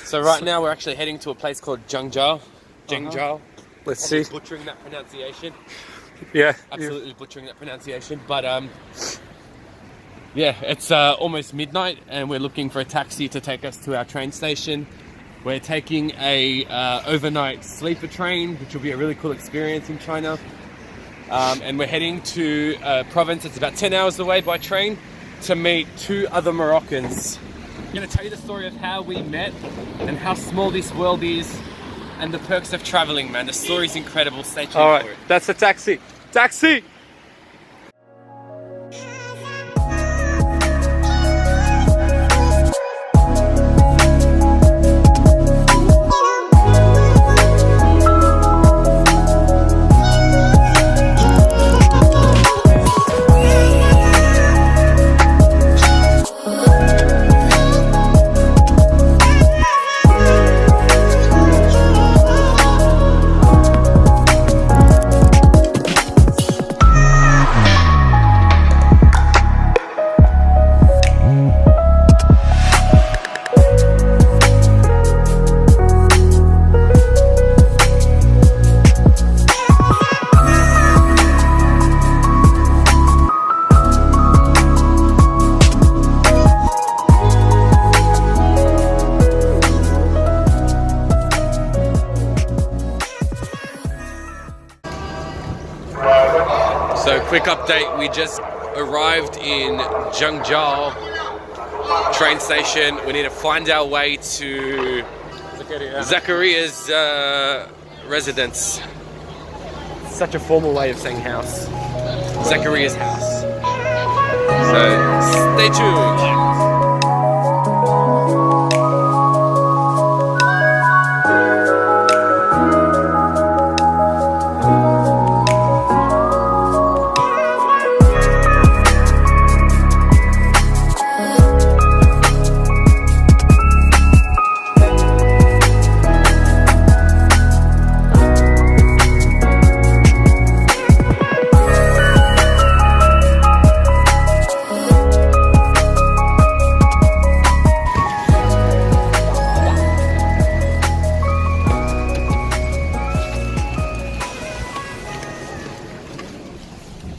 So right now we're actually heading to a place called Zhengzhou. Zhengzhou. Let's see. Butchering that pronunciation. Yeah. Absolutely butchering that pronunciation. But yeah, it's almost midnight and we're looking for a taxi to take us to our train station. We're taking a overnight sleeper train, which will be a really cool experience in China. And we're heading to a province that's about 10 hours away by train to meet 2 other Moroccans. I'm going to tell you the story of how we met and how small this world is and the perks of traveling, man. The story's incredible. Stay tuned All right, for it. that's the taxi. Taxi! So quick update, we just arrived in Zhengzhou train station. We need to find our way to Zachariah's residence. Such a formal way of saying house. Zachariah's house. So stay tuned.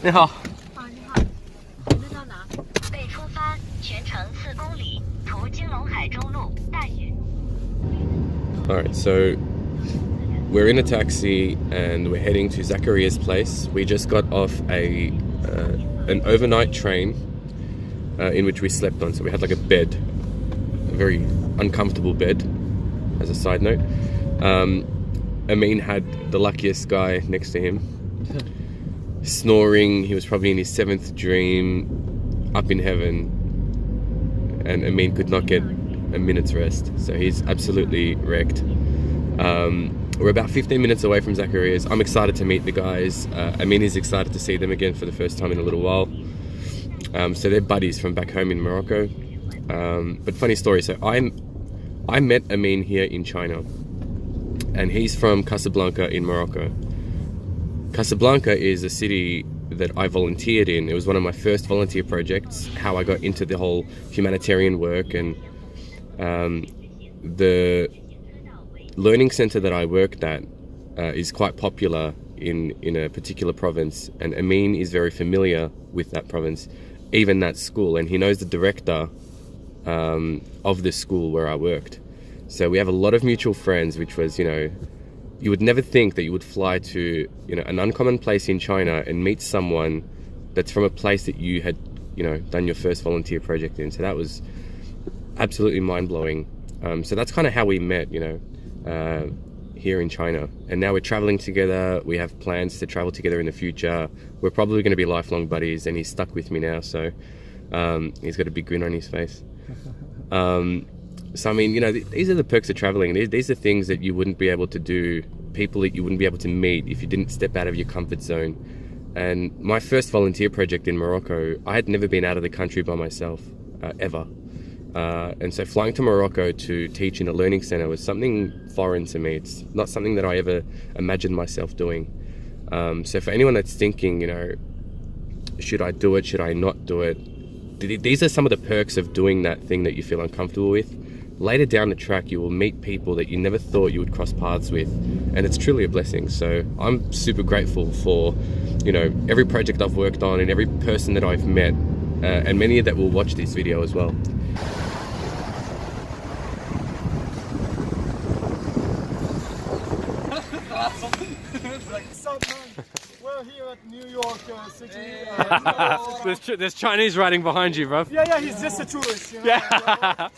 Ni hao. 你好，你们到哪？北出发，全程4公里，途经陇海中路，大雨。 Alright, so we're in a taxi and we're heading to Zachariah's place. We just got off an overnight train in which we slept on. So we had like a bed, a very uncomfortable bed, as a side note. Amin had the luckiest guy next to him. Snoring, he was probably in his 7th dream, up in heaven, and Amin could not get a minute's rest, so he's absolutely wrecked. We're about 15 minutes away from Zachariah's. I'm excited to meet the guys. Amin is excited to see them again for the first time in a little while. So they're buddies from back home in Morocco. But funny story, so I met Amin here in China, and he's from Casablanca in Morocco. Casablanca is a city that I volunteered in. It was one of my first volunteer projects, how I got into the whole humanitarian work, and the learning center that I worked at is quite popular in a particular province, and Amin is very familiar with that province, even that school, and he knows the director of the school where I worked. So we have a lot of mutual friends, which was, you would never think that you would fly to, an uncommon place in China and meet someone that's from a place that you had, done your first volunteer project in. So that was absolutely mind-blowing. So that's kind of how we met, here in China. And now we're traveling together. We have plans to travel together in the future. We're probably going to be lifelong buddies, and he's stuck with me now. So he's got a big grin on his face. So I mean, these are the perks of traveling. These are things that you wouldn't be able to do, people that you wouldn't be able to meet if you didn't step out of your comfort zone. And my first volunteer project in Morocco, I had never been out of the country by myself, ever. And so flying to Morocco to teach in a learning center was something foreign to me. It's not something that I ever imagined myself doing. So for anyone that's thinking, should I do it, should I not do it? These are some of the perks of doing that thing that you feel uncomfortable with. later down the track you will meet people that you never thought you would cross paths with, and it's truly a blessing. So I'm super grateful for, you know, every project I've worked on and every person that I've met, and many that will watch this video as well. We're here at New York City. There's Chinese riding behind you, bro. Yeah, he's just a tourist. You know? Yeah.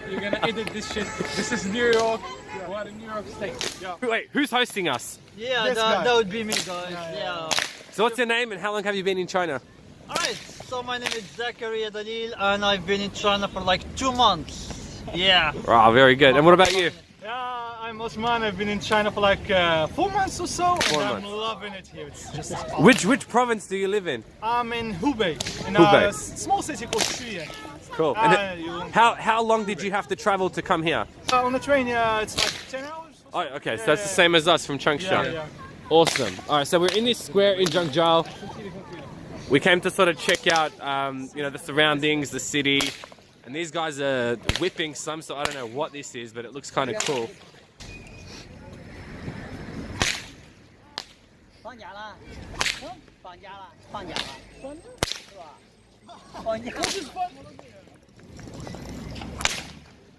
You're gonna edit this shit. This is New York. We're in New York State. Yeah. Wait, who's hosting us? Yeah, This guy. that would be me, guys. Yeah. So what's your name and how long have you been in China? Alright, so my name is Zachary Dalil and I've been in China for like 2 months. Yeah. Oh, very good. And what about you? Yeah, I'm Osman. I've been in China for like 4 months or so, and 4 I'm months. loving it here. It's just Which province do you live in? I'm in Hubei, in Hubei. a small city called Xuye. Cool. And how long did you have to travel to come here? On the train, it's like 10 hours. Oh, okay. So that's the same as us from Changsha. Yeah. Awesome. All right. So we're in this square in Zhengzhou. We came to sort of check out, you know, the surroundings, the city, and these guys are whipping some sort. I don't know what this is, but it looks kind of cool.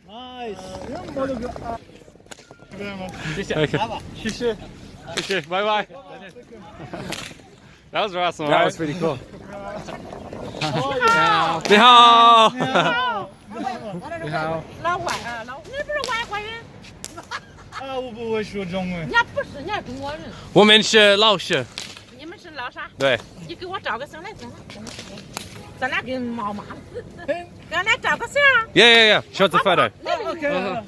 Nice. Okay. Bye bye. That was awesome. That was pretty cool. Ni hao. 老外啊，你不是外国人，我不会说中文人。家不是，人家中国人。我们是老师。你们是老啥？对。你给我照个相来，咱俩跟猫妈，咱俩照个相。Yeah. Show the photo.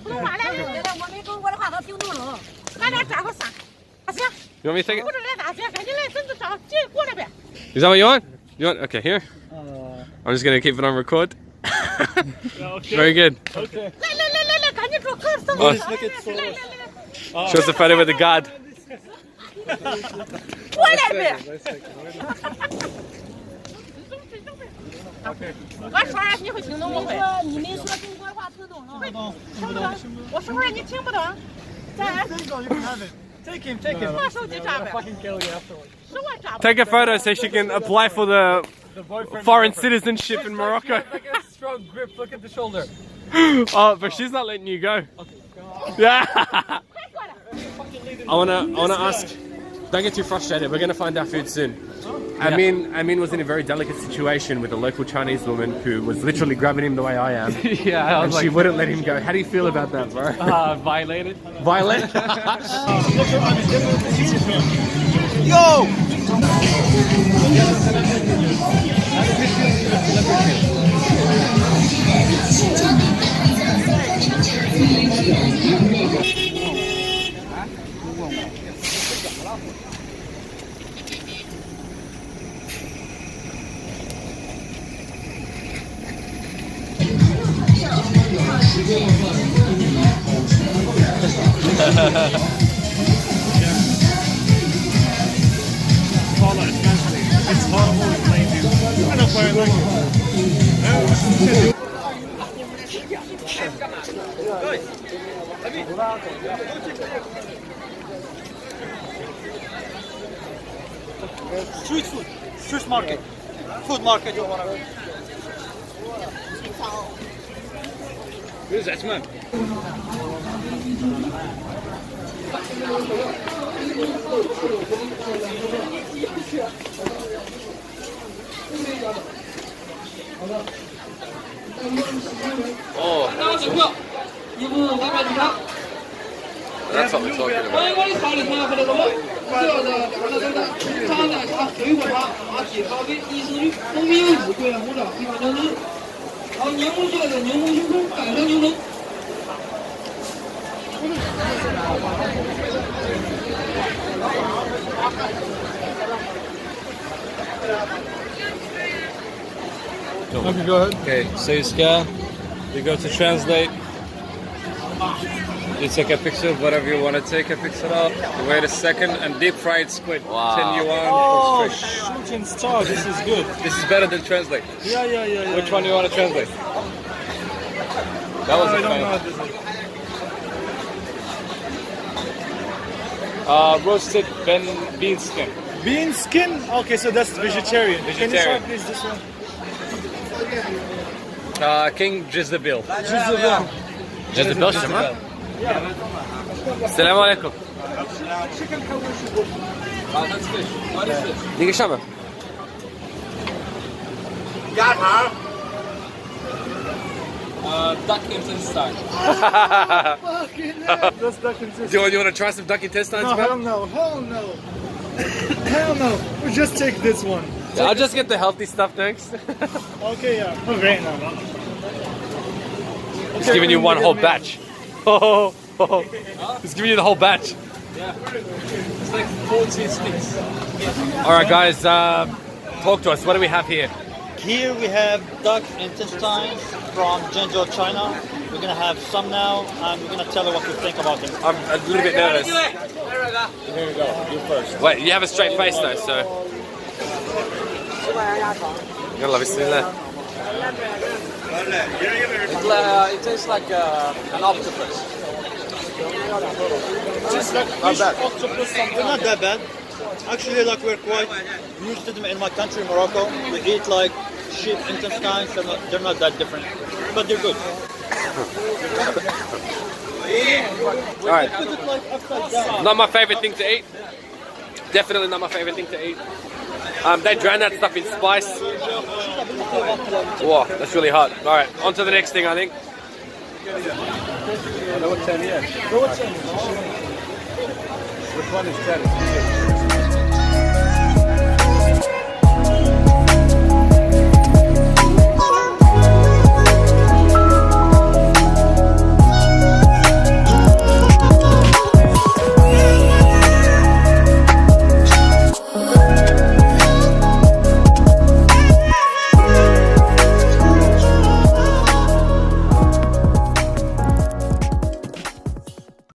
普通话来的，我没跟我的话都听懂了。咱俩照个相，行。 You want me to take it? 不是来大学，赶紧来孙子照，进过来呗。 Is that what you want? You want? Okay, here. I'm just gonna keep it on record. Very good. 来，赶紧照个相。Oh. 来， Shows the photo with the guard. 过来呗。我说你会听懂，我会。你没说中国话听懂了？听不懂。我说你听不懂。咱。 Take him. 把手机照呗。 kill you afterwards. 是我照。 Take a photo so she can apply for the foreign citizenship in Morocco. Like a strong grip. Look at the shoulder. Oh, but she's not letting you go. Yeah. I wanna ask. Don't get too frustrated. We're gonna find our food soon. Amin was in a very delicate situation with a local Chinese woman who was literally grabbing him the way I am. Yeah, I And was she like, wouldn't let him go. How do you feel about that, bro? violated. Violent? Yo! Street food, street market, food market. You wanna go? Who's that man? That's what we're talking about. 我的茶里头和那个这样的茶奶茶、水果茶、铁咖啡、意式绿、蜂蜜柚子、桂圆红枣、地法酱汁，还有柠檬馅的柠檬星空、百香柠檬。 Okay, go ahead. Okay, say scan. You go to translate. You take a picture of whatever you want to take a picture of. You wait a second and deep fried squid. 10 yuan Oh, for straight. shooting star. This is good. This is better than translate. Yeah. Which one do you want to translate? That was I a don't fail. know what this is. Roasted bean skin. Bean skin? Okay, so that's vegetarian. Can you try Vegetarian. please this one? King Jezebel. Just a Belgium, huh? Assalamu alaikum. That's fish. What is this? 你给上面。 Duck intestine. That's duck intestine. Do you want to try some duck intestines, No, man? hell no, hell no. Hell no. We'll just take this one. I'll just get the healthy stuff, thanks. Okay, yeah. Okay, no. He's giving you one whole batch. Oh, he's giving you the whole batch. It's like 40 sticks. All right, guys, talk to us. What do we have here? Here we have duck intestines from Zhengzhou, China. We're gonna have some now, and we're gonna tell you what we think about them. I'm a little bit nervous. Here we go. You first. Wait, you have a straight face though, so. Yalla, bismillah. It tastes like an octopus. Just like fish, octopus, something. Not that bad. Actually, like we're quite used to them in my country, Morocco. We eat like sheep intestines. They're not that different, but they're good. All right. Put it like upside down. Not my favorite thing to eat. Definitely not my favorite thing to eat. They drown that stuff in spice. Whoa, that's really hot. All right, on to the next thing, I think. Which one is 10?